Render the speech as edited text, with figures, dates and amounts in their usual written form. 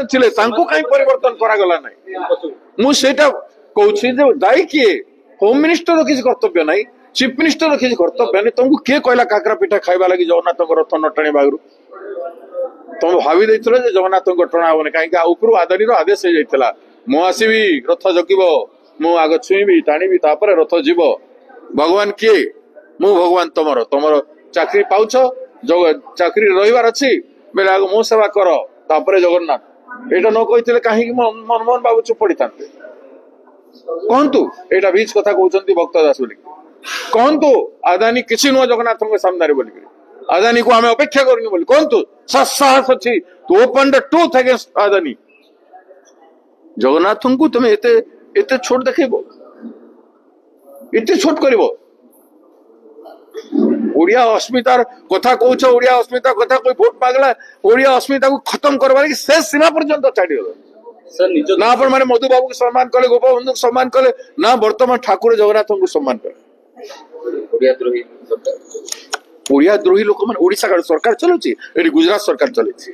ଥିଲେ ତାଙ୍କୁ କାହିଁ ପରିବର୍ତ୍ତନ କରାଗଲା ନାହିଁ ମୁଁ ସେଇଟା କହୁଛି ଯେ ଦାୟୀ କିଏ ହୋମ ମିନିଷ୍ଟର କିଛି କର୍ତ୍ତବ୍ୟ ନାହିଁ ଚିଫ ମିନିଷ୍ଟର କିଛି କର୍ତ୍ତବ୍ୟ ନାହିଁ ତମକୁ କିଏ କହିଲା କାକରା ପିଠା ଖାଇବା ଲାଗି ଜଗନ୍ନାଥଙ୍କ ରଥ ନ ଟାଣିବା ଆଗରୁ ତମେ ଭାବି ଦେଇଥିଲ ଯେ ଜଗନ୍ନାଥଙ୍କ ଟଣା ହବନି କାହିଁକି ଉପରୁ ଆଦାନୀର ଆଦେଶ ହେଇଯାଇଥିଲା ମୁଁ ଆସିବି ରଥ ଜଗିବ ମୁଁ ଆଗ ଛୁଇଁବି ଟାଣିବି ତାପରେ ରଥ ଯିବ ଭଗବାନ କିଏ ମୁଁ ଭଗବାନ ତମର ତମର ଚାକିରି ପାଉଛ ଚାକିରି ରହିବାର ଅଛି ବେଲେ ଆଗ ମୋ ସେବା କର ତାପରେ ଜଗନ୍ନାଥ ଏଇଟା ନ କହିଥିଲେ କାହିଁକି ମନମୋହନ ବାବୁ ଚୁପ ପଡିଥାନ୍ତେ କହନ୍ତୁ ଏଇଟା ବିଚ୍ କଥା କହୁଛନ୍ତି ଭକ୍ତ ଦାସ ବୋଲି କହନ୍ତୁ ଆଦାନୀ କିଛି ନୁହଁ ଜଗନ୍ନାଥଙ୍କ ସାମ୍ନାରେ ବୋଲିକିରି ଆଦାନୀ କୁ ଆମେ ଅପେକ୍ଷା କରୁନି ବୋଲି କହନ୍ତୁ ସାହସ ଅଛି ଟୁ ଓପନ୍ ଦ ଟ୍ରୁଥ ଅଗେନ୍ଷ୍ଟ ଆଦାନୀ ଜଗନ୍ନାଥଙ୍କୁ ତମେ ଏତେ ଛୋଟ ଦେଖେଇବ ଏତେ ଛୋଟ କରିବ ओडिया अस्मितार कथा कौच ओडिया अस्मिता कथा कोई भोट मागला ओडिया अस्मिता को खत्म करवा शेष सीमा पर्यंत छाड़ी ना अपन माने मधु बाबू को सम्मान कले गोपबंधु को सम्मान कले ना वर्तमान ठाकुर जगन्नाथ को सम्मान कले ओडिया द्रोही लोक मान ओडिशा सरकार चलुची गुजरात सरकार चलुची।